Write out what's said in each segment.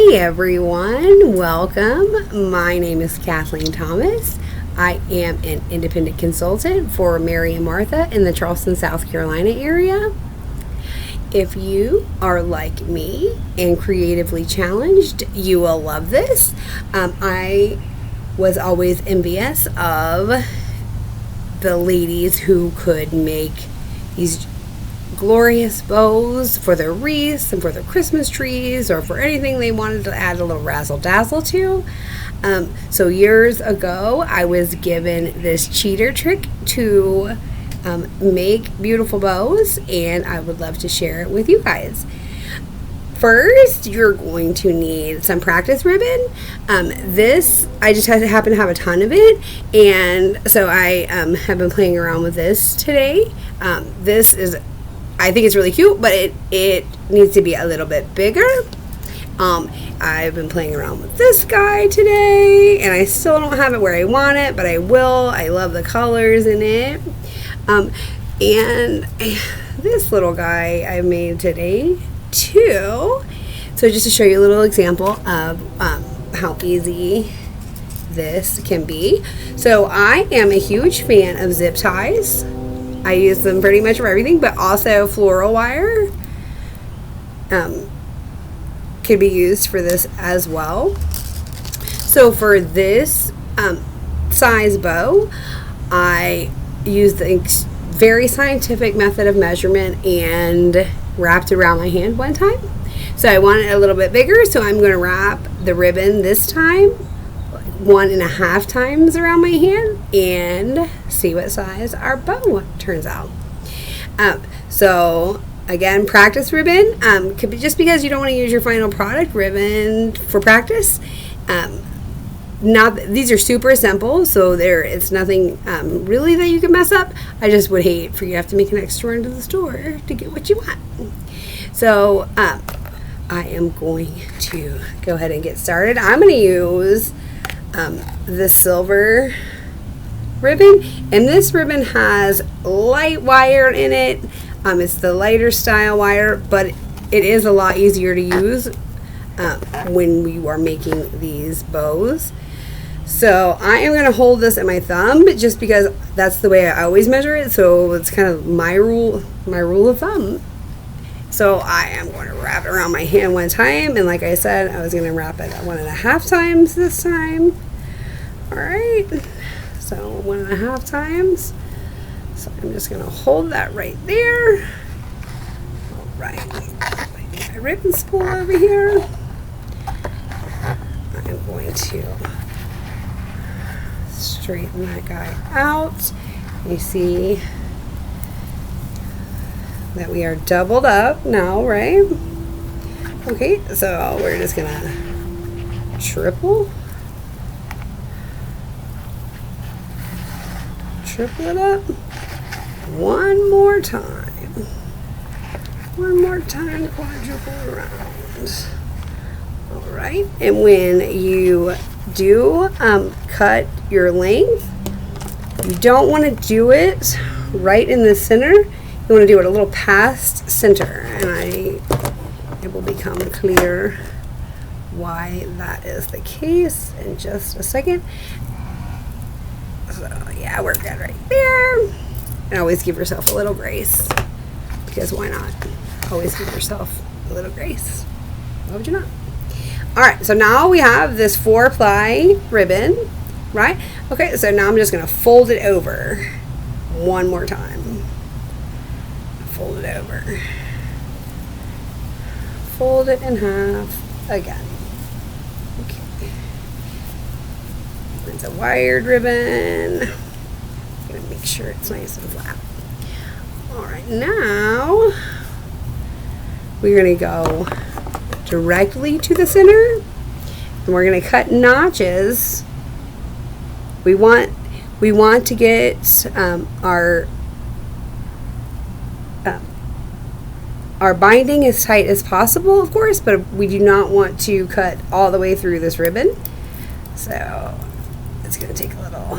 Hey everyone, welcome. My name is Kathleen Thomas. I am an independent consultant for Mary and Martha in the Charleston, South Carolina area. If you are like me and creatively challenged, you will love this. I was always envious of the ladies who could make these glorious bows for their wreaths and for their Christmas trees or for anything they wanted to add a little razzle dazzle to. So years ago, I was given this cheater trick to make beautiful bows, and I would love to share it with you guys. First, you're going to need some practice ribbon. This, I just happen to have a ton of it, and so I have been playing around with this today. I think it's really cute, but it needs to be a little bit bigger. I've been playing around with this guy today, and I still don't have it where I want it, but I will. I love the colors in it. And this little guy I made today too. So just to show you a little example of how easy this can be. So I am a huge fan of zip ties. I use them pretty much for everything, but also floral wire could be used for this as well. So for this size bow, I used the very scientific method of measurement and wrapped it around my hand one time. So I want it a little bit bigger, so I'm going to wrap the ribbon this time 1.5 times around my hand and see what size our bow turns out. So again, practice ribbon could be just because you don't want to use your final product ribbon for practice. These are super simple, so it's nothing really that you can mess up. I just would hate for you to have to make an extra run to the store to get what you want. So I am going to go ahead and get started. I'm going to use the silver ribbon, and this ribbon has light wire in it. It's the lighter style wire, but it is a lot easier to use when we are making these bows. So I am going to hold this in my thumb just because that's the way I always measure it, so it's kind of my rule of thumb. So I am going to wrap it around my hand one time, and like I said, I was going to wrap it 1.5 times this time. Alright, so 1.5 times. So I'm just going to hold that right there. Alright, my ribbon spool over here. I'm going to straighten that guy out. You see that we are doubled up now, right? Okay, so we're just going to triple it up one more time, quadruple around. All right, and when you do cut your length, you don't want to do it right in the center. You want to do it a little past center, and it will become clear why that is the case in just a second. So yeah, we're good right there. And always give yourself a little grace, because why not? Always give yourself a little grace. Why would you not? All right, so now we have this 4-ply ribbon, right? Okay, so now I'm just gonna fold it over one more time. Fold it over. Fold it in half again. Okay. It's a wired ribbon. I'm gonna make sure it's nice and flat. All right, now we're gonna go directly to the center, and we're gonna cut notches. We want to get our binding as tight as possible, of course, but we do not want to cut all the way through this ribbon. So it's going to take a little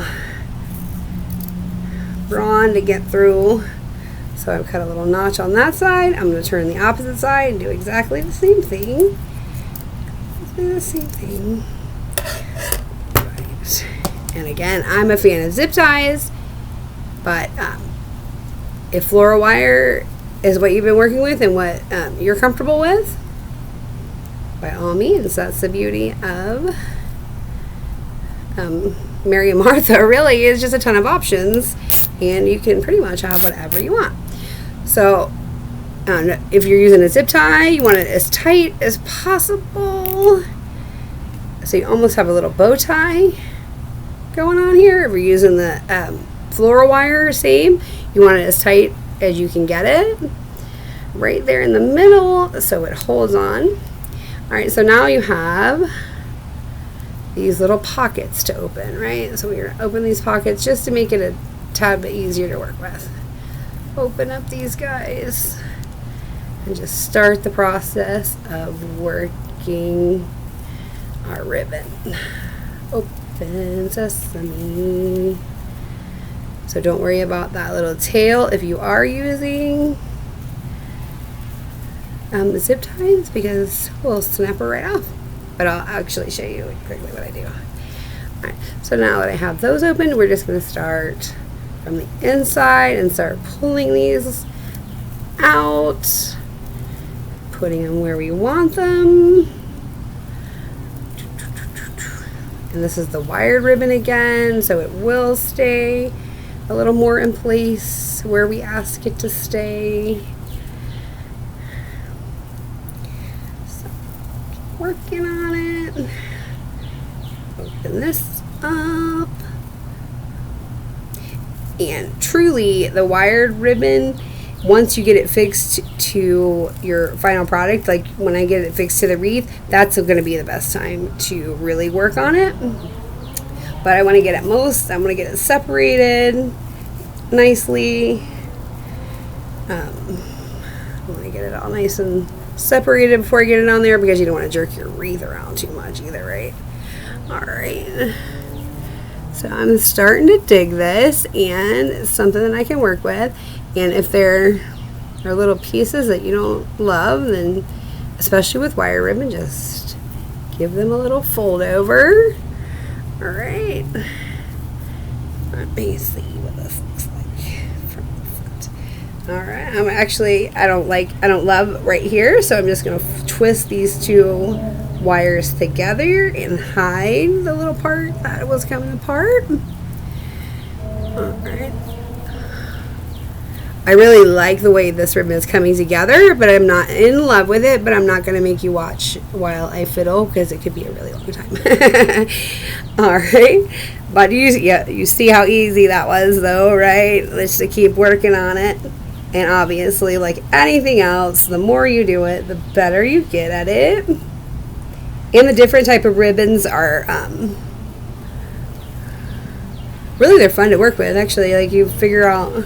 brawn to get through. So I've cut a little notch on that side. I'm going to turn the opposite side and do exactly the same thing. the same thing. Right. And again, I'm a fan of zip ties, but if floral wire is what you've been working with and what you're comfortable with, by all means, that's the beauty of Mary and Martha. Really, is just a ton of options, and you can pretty much have whatever you want. So if you're using a zip tie, you want it as tight as possible, so you almost have a little bow tie going on here. If you're using the floral wire, same, you want it as tight as you can get it, right there in the middle, so it holds on. All right, so now you have these little pockets to open, right? So we're going to open these pockets just to make it a tad bit easier to work with. Open up these guys and just start the process of working our ribbon. Open sesame. So don't worry about that little tail if you are using the zip ties, because we'll snap her right off. But I'll actually show you quickly what I do. Alright, so now that I have those open, we're just going to start from the inside and start pulling these out, putting them where we want them. And this is the wired ribbon again, so it will stay a little more in place where we ask it to stay. Working on it. Open this up. And truly, the wired ribbon, once you get it fixed to your final product, like when I get it fixed to the wreath, that's going to be the best time to really work on it. But I want to get it I want to get it separated nicely. I want to get it all nice and separated before I get it on there, because you don't want to jerk your wreath around too much either, right? All right, so I'm starting to dig this, and it's something that I can work with. And if there are little pieces that you don't love, then especially with wire ribbon, just give them a little fold over. All right, let me see what this looks like from the front. All right, I don't love right here, so I'm just going to twist these two wires together and hide the little part that was coming apart. All right. I really like the way this ribbon is coming together, but I'm not in love with it. But I'm not going to make you watch while I fiddle, because it could be a really long time. All right, but you see how easy that was, though, right? Let's just keep working on it. And obviously, like anything else, the more you do it, the better you get at it. And the different type of ribbons are really, they're fun to work with. Actually, like you figure out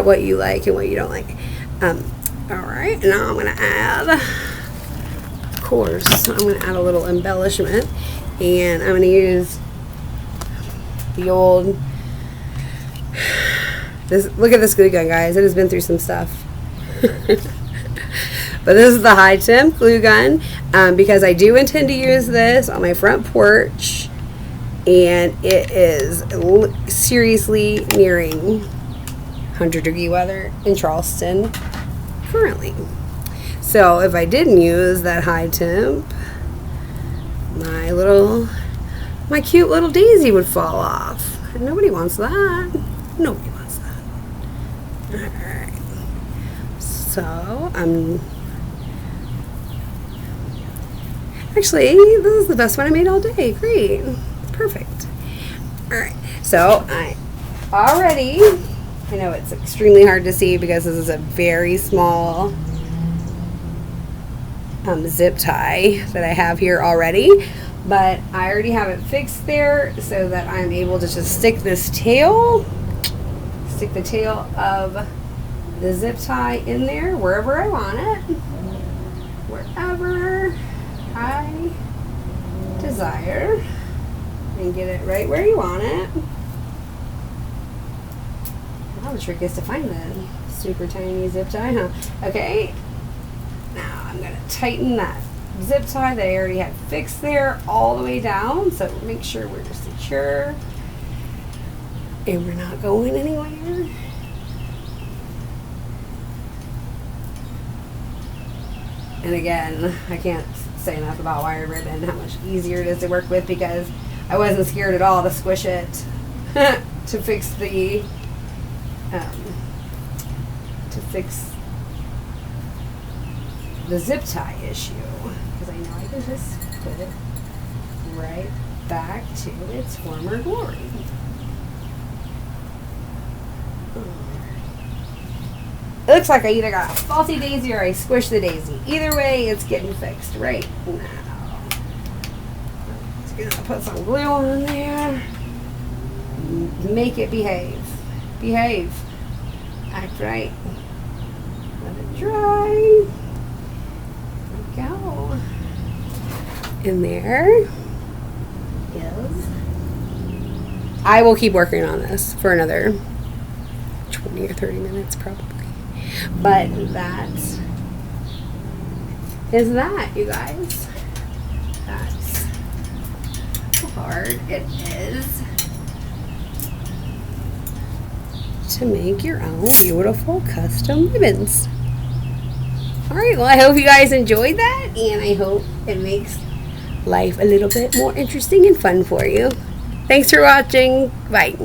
what you like and what you don't like. All right, now I'm going to add, of course, I'm going to add a little embellishment, and I'm going to use the old. Look at this glue gun, guys. It has been through some stuff. But this is the high temp glue gun, because I do intend to use this on my front porch, and it is seriously nearing 100-degree weather in Charleston currently. So if I didn't use that high temp, my cute little daisy would fall off. And nobody wants that. Nobody wants that. Alright. So actually, this is the best one I made all day. Great. Perfect. Alright. So I know it's extremely hard to see because this is a very small zip tie that I have here already, but I already have it fixed there so that I'm able to just stick the tail of the zip tie in there wherever I want it, wherever I desire, and get it right where you want it. Now the trick is to find the super tiny zip tie, huh? Okay, now I'm going to tighten that zip tie that I already had fixed there all the way down, so make sure we're secure and we're not going anywhere. And again, I can't say enough about wire ribbon, how much easier it is to work with, because I wasn't scared at all to squish it to fix the zip tie issue, because I know I can just put it right back to its former glory. It looks like I either got a faulty daisy or I squished the daisy. Either way, it's getting fixed right now. Just gonna put some glue on there. Make it behave. Behave. Act right. Let it dry. There we go. And there is. I will keep working on this for another 20 or 30 minutes probably. But that is that, you guys. That's how hard it is to make your own beautiful custom ribbons. Alright, well, I hope you guys enjoyed that, and I hope it makes life a little bit more interesting and fun for you. Thanks for watching. Bye.